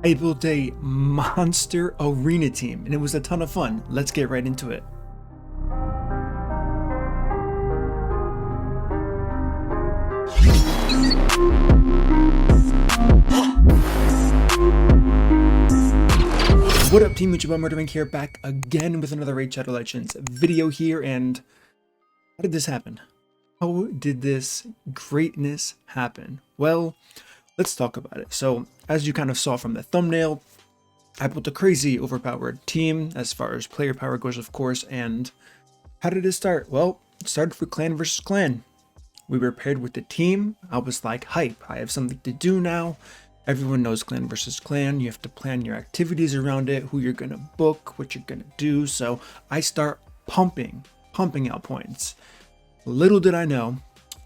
I built a monster arena team and it was a ton of fun. Let's get right into it. What up, team? YouTube, I'm MurderInc here, back again with another Raid Shadow Legends video here. And how did this happen? How did this greatness happen? Well, let's talk about it. So, as you kind of saw from the thumbnail, I built a crazy overpowered team as far as player power goes, of course. And how did it start? Well, it started with clan versus clan. We were paired with the team. I was like, hype, I have something to do now. Everyone knows clan versus clan. You have to plan your activities around it, who you're going to book, what you're going to do. So I start pumping out points. Little did I know,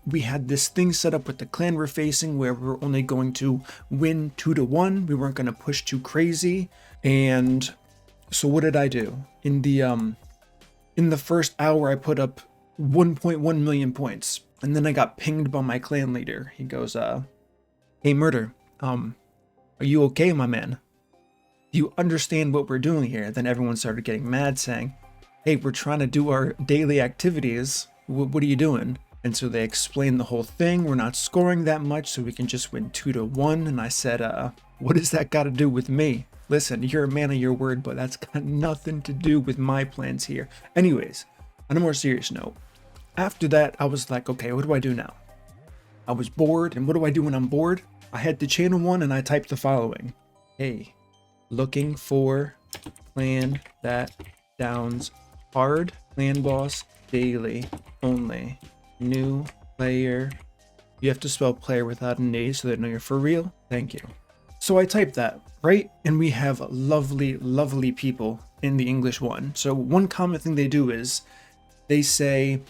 we had this thing set up with the clan we're facing where we were only going to win 2-1. We weren't going to push too crazy. And so what did I do? In the first hour, I put up 1.1 million points. And then I got pinged by my clan leader. He goes, hey, Murder. Are you okay, my man? Do you understand what we're doing here? Then everyone started getting mad, saying, hey, we're trying to do our daily activities. What are you doing? And so they explained the whole thing. We're not scoring that much, so we can just win 2-1. And I said, what does that got to do with me? Listen, you're a man of your word, but that's got nothing to do with my plans here. Anyways, on a more serious note, after that, I was like, okay, what do I do now? I was bored, and what do I do when I'm bored? I had to channel one and I typed the following. Hey, looking for clan that downs hard, clan boss, daily, only, new player. You have to spell player without an A so they know you're for real. Thank you. So I typed that, right? And we have lovely, lovely people in the English one. So one common thing they do is they say,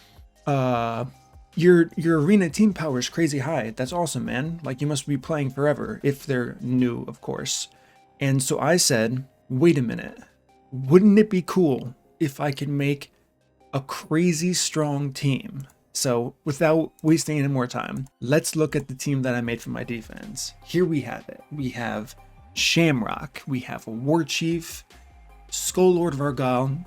your arena team power is crazy high. That's awesome, man. Like, you must be playing forever, if they're new, of course. And so I said, wait a minute, wouldn't it be cool if I could make a crazy strong team? So without wasting any more time, let's look at the team that I made for my defense. Here we have it. We have Shamrock, we have a War Chief, Skull Lord Vargal,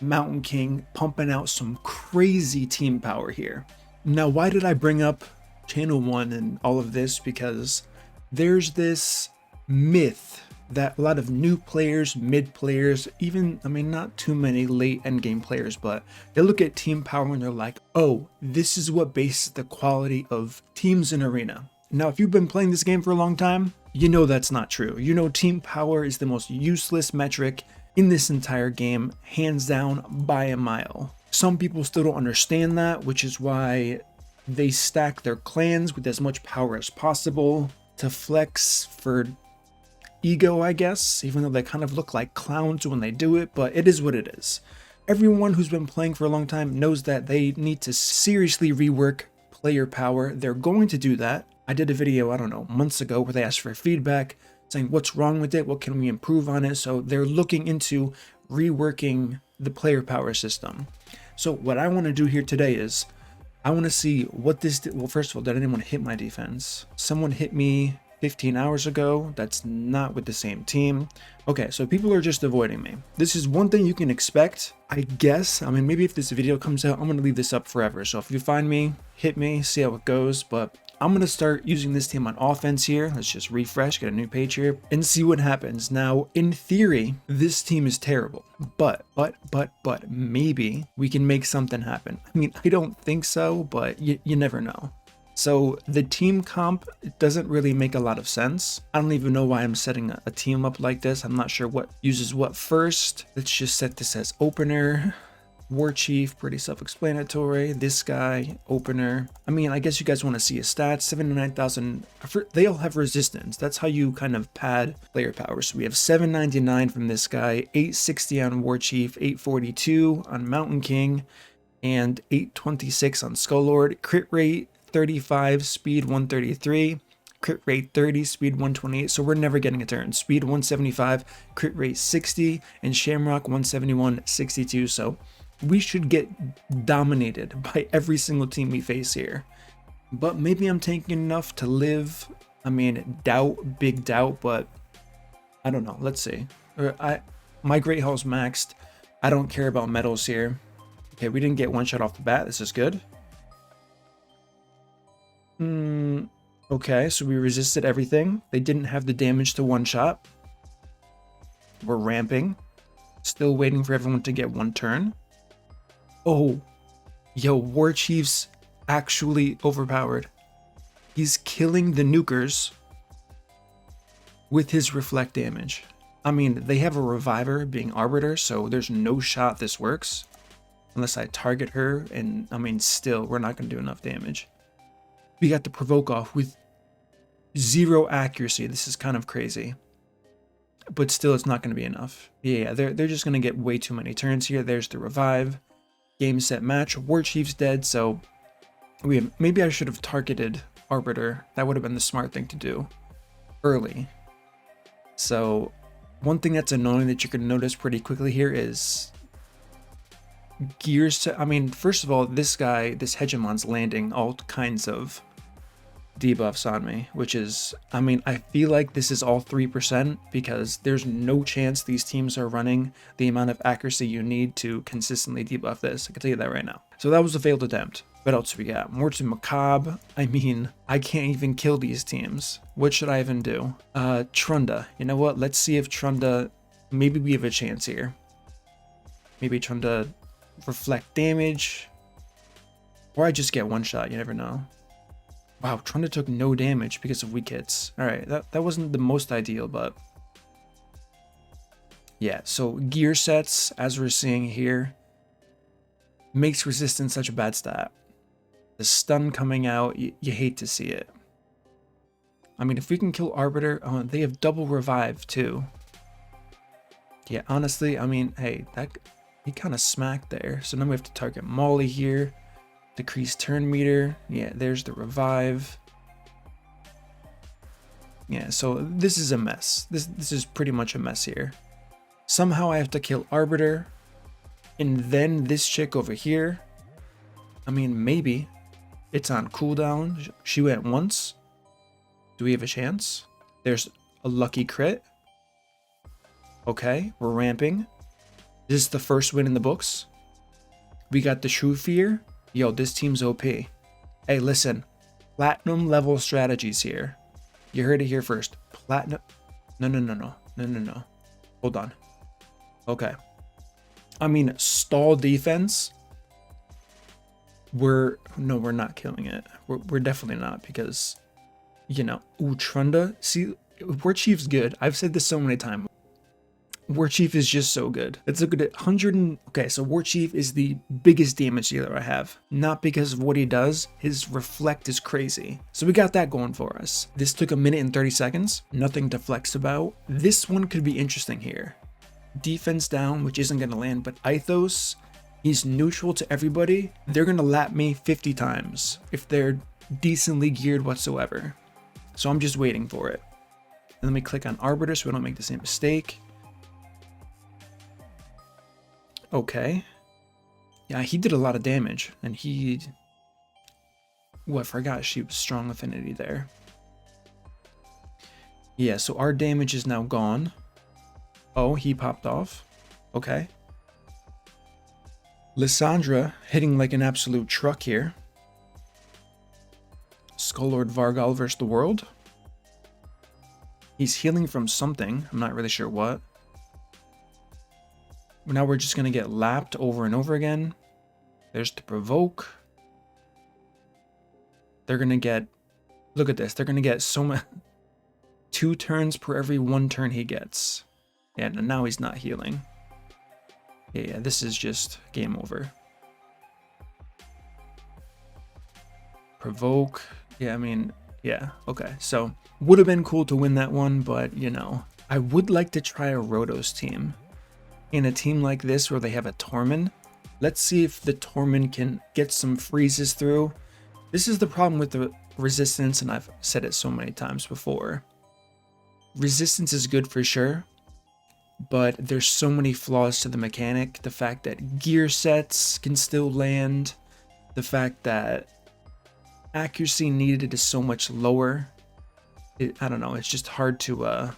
Mountain King, pumping out some crazy team power here. Now, why did I bring up Channel 1 and all of this? Because there's this myth that a lot of new players, mid players, even, I mean, not too many late endgame players, but they look at team power and they're like, oh, this is what bases the quality of teams in Arena. Now, if you've been playing this game for a long time, you know that's not true. You know team power is the most useless metric in this entire game, hands down by a mile. Some people still don't understand that, which is why they stack their clans with as much power as possible to flex for ego, I guess, even though they kind of look like clowns when they do it, but it is what it is. Everyone who's been playing for a long time knows that they need to seriously rework player power. They're going to do that. I did a video, I don't know, months ago where they asked for feedback, saying what's wrong with it, what can we improve on it. So they're looking into reworking the player power system. So what I want to do here today is I want to see what this well, first of all, did anyone hit my defense? Someone hit me 15 hours ago. That's not with the same team. Okay, so people are just avoiding me. This is one thing you can expect, I guess. I mean, maybe if this video comes out, I'm going to leave this up forever. So if you find me, hit me, see how it goes. But I'm going to start using this team on offense here. Let's just refresh, get a new page here, and see what happens. Now, in theory, this team is terrible, but maybe we can make something happen. I mean, I don't think so, but you never know. So the team comp doesn't really make a lot of sense. I don't even know why I'm setting a team up like this. I'm not sure what uses what first. Let's just set this as opener. War Chief, pretty self-explanatory. This guy, opener. I mean, I guess you guys want to see his stats. 79,000. They all have resistance. That's how you kind of pad player power. So we have 799 from this guy, 860 on War Chief, 842 on Mountain King, and 826 on Skull Lord. Crit rate 35, speed 133. Crit rate 30, speed 128, so we're never getting a turn. Speed 175, crit rate 60, and Shamrock 171, 62. So we should get dominated by every single team we face here. But maybe I'm tanking enough to live. I mean, doubt, big doubt, but I don't know. Let's see. My Great Hall's maxed. I don't care about metals here. Okay, we didn't get one shot off the bat. This is good. Okay, so we resisted everything. They didn't have the damage to one shot. We're ramping. Still waiting for everyone to get one turn. Oh, yo, War Chief's actually overpowered. He's killing the nukers with his reflect damage. I mean, they have a reviver being Arbiter, so there's no shot this works. Unless I target her, and I mean, still, we're not going to do enough damage. We got the provoke off with 0 accuracy. This is kind of crazy. But still, it's not going to be enough. Yeah, they're just going to get way too many turns here. There's the revive. Game, set, match. War Chief's dead, so maybe I should have targeted Arbiter. That would have been the smart thing to do early. So one thing that's annoying that you can notice pretty quickly here is gears to, I mean, first of all, this guy, this hegemon's landing all kinds of debuffs on me, which is, I mean, I feel like this is all 3% because there's no chance these teams are running the amount of accuracy you need to consistently debuff this. I can tell you that right now. So that was a failed attempt. What else do we got? Morton Macabre. I mean, I can't even kill these teams. What should I even do? Trunda. You know what? Let's see if Trunda, maybe we have a chance here. Maybe Trunda reflect damage. Or I just get one shot. You never know. Wow, Trunda took no damage because of weak hits. Alright, that wasn't the most ideal, but yeah, so gear sets, as we're seeing here, makes resistance such a bad stat. The stun coming out, you hate to see it. I mean, if we can kill Arbiter, oh, they have double revive too. Yeah, honestly, I mean, hey, he kind of smacked there. So now we have to target Molly here. Decrease turn meter. Yeah, there's the revive. Yeah, so this is a mess. This is pretty much a mess here. Somehow I have to kill Arbiter. And then this chick over here. I mean, maybe. It's on cooldown. She went once. Do we have a chance? There's a lucky crit. Okay, we're ramping. This is the first win in the books. We got the True Fear. Yo, this team's OP. Hey, listen. Platinum level strategies here. You heard it here first. Platinum. No. Hold on. Okay. I mean, stall defense. We're not killing it. We're definitely not because, you know, ooh, Trunda. See, War Chief's good. I've said this so many times. War Chief is just so good. Let's look at it. Okay, so War Chief is the biggest damage dealer I have. Not because of what he does. His reflect is crazy. So we got that going for us. This took 1 minute and 30 seconds. Nothing to flex about. This one could be interesting here. Defense down, which isn't going to land, but Ithos, he's neutral to everybody. They're going to lap me 50 times if they're decently geared whatsoever. So I'm just waiting for it. And let me click on Arbiter so we don't make the same mistake. Okay. Yeah, he did a lot of damage, and he... Oh, I forgot she was strong affinity there. Yeah, so our damage is now gone. Oh, he popped off. Okay. Lysandra hitting like an absolute truck here. Skull-Lord Vargal versus the world. He's healing from something. I'm not really sure what. Now we're just going to get lapped over and over again. There's the provoke. They're going to get... Look at this. They're going to get so much... 2 turns per every 1 turn he gets. Yeah, and now he's not healing. Yeah, this is just game over. Provoke. Yeah, I mean, yeah, okay. So, would have been cool to win that one, but, you know. I would like to try a Rotos team. In a team like this where they have a Torment, let's see if the Torment can get some freezes through. This is the problem with the resistance, and I've said it so many times before. Resistance is good for sure, but there's so many flaws to the mechanic. The fact that gear sets can still land, the fact that accuracy needed is so much lower. I don't know, it's just hard to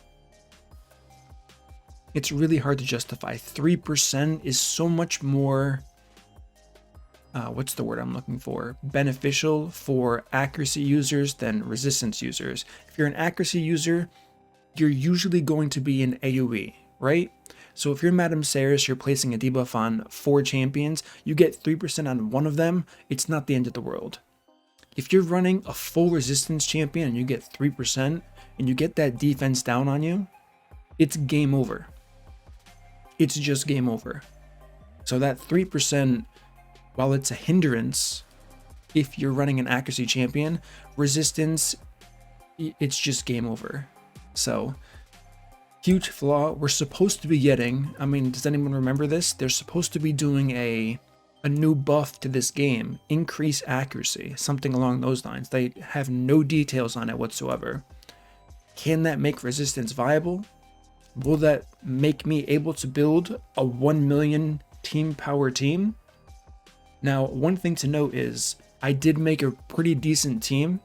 it's really hard to justify. 3% is so much more, what's the word I'm looking for? Beneficial for accuracy users than resistance users. If you're an accuracy user, you're usually going to be in AoE, right? So if you're Madame Ceres, you're placing a debuff on 4 champions, you get 3% on one of them, it's not the end of the world. If you're running a full resistance champion and you get 3% and you get that defense down on you, it's game over. It's just game over. So that 3%, while it's a hindrance, if you're running an accuracy champion, resistance, it's just game over. So, huge flaw. We're supposed to be getting, I mean, does anyone remember this? They're supposed to be doing a new buff to this game, increase accuracy, something along those lines. They have no details on it whatsoever. Can that make resistance viable? Will that make me able to build a 1 million team power team? Now, one thing to note is I did make a pretty decent team.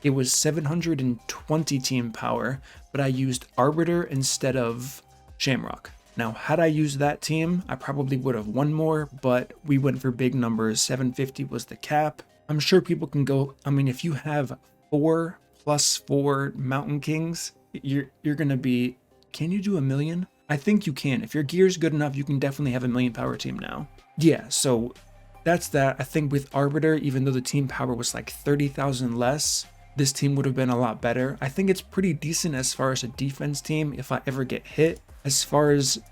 It was 720 team power, but I used Arbiter instead of Shamrock. Now, had I used that team, I probably would have won more, but we went for big numbers. 750 was the cap. I'm sure people can go, I mean, if you have 4 + 4 Mountain Kings, you're gonna be, can you do 1 million? I think you can. If your gear's good enough, you can definitely have a 1 million power team now. Yeah, so that's that. I think with Arbiter, even though the team power was like 30,000 less, this team would have been a lot better. I think it's pretty decent as far as a defense team if I ever get hit. As far as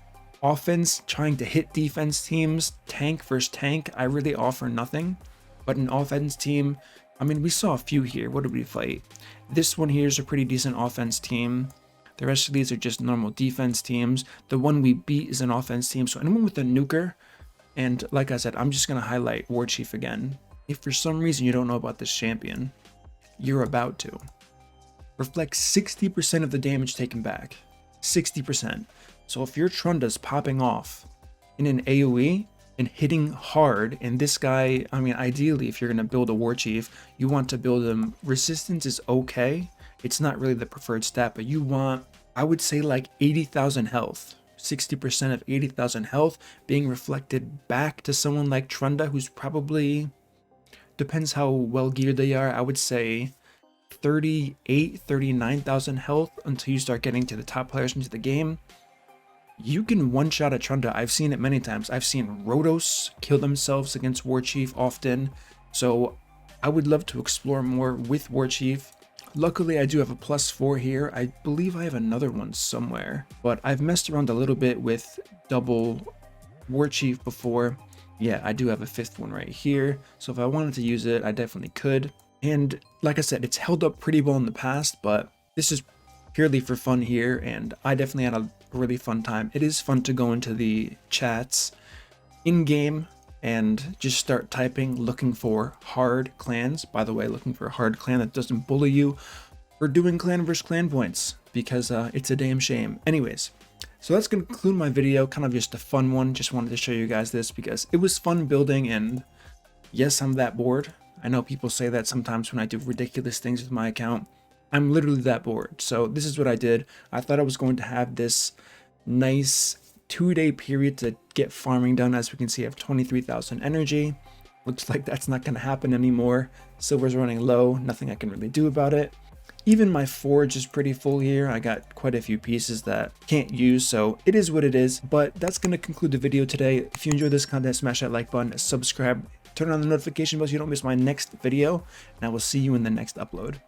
offense, trying to hit defense teams, tank versus tank, I really offer nothing. But an offense team, I mean, we saw a few here. What did we fight? This one here is a pretty decent offense team. The rest of these are just normal defense teams. The one we beat is an offense team. So anyone with a nuker, and like I said, I'm just going to highlight War Chief again. If for some reason you don't know about this champion, you're about to. Reflects 60% of the damage taken back. 60%. So if your Trunda's popping off in an AoE and hitting hard, and this guy, I mean, ideally, if you're going to build a War Chief, you want to build him. Resistance is okay. It's not really the preferred stat, but you want, I would say, like 80,000 health. 60% of 80,000 health being reflected back to someone like Trunda, who's probably, depends how well geared they are, I would say 39,000 health until you start getting to the top players into the game. You can one-shot a Trunda. I've seen it many times. I've seen Rhodos kill themselves against War Chief often. So I would love to explore more with War Chief. Luckily, I do have a +4 here. I believe I have another one somewhere, but I've messed around a little bit with double War Chief before. Yeah, I do have a 5th one right here. So if I wanted to use it, I definitely could. And like I said, it's held up pretty well in the past, but this is purely for fun here, and I definitely had a really fun time. It is fun to go into the chats in-game and just start typing, looking for hard clans. By the way, looking for a hard clan that doesn't bully you for doing clan versus clan points, because it's a damn shame. Anyways, so that's going to conclude my video, kind of just a fun one. Just wanted to show you guys this because it was fun building, and yes, I'm that bored. I know people say that sometimes when I do ridiculous things with my account. I'm literally that bored. So this is what I did. I thought I was going to have this nice 2-day period to get farming done. As we can see, I have 23,000 energy. Looks like that's not going to happen anymore. Silver's running low. Nothing I can really do about it. Even my forge is pretty full here. I got quite a few pieces that can't use, so it is what it is. But that's going to conclude the video today. If you enjoyed this content, smash that like button, subscribe, turn on the notification bell so you don't miss my next video, and I will see you in the next upload.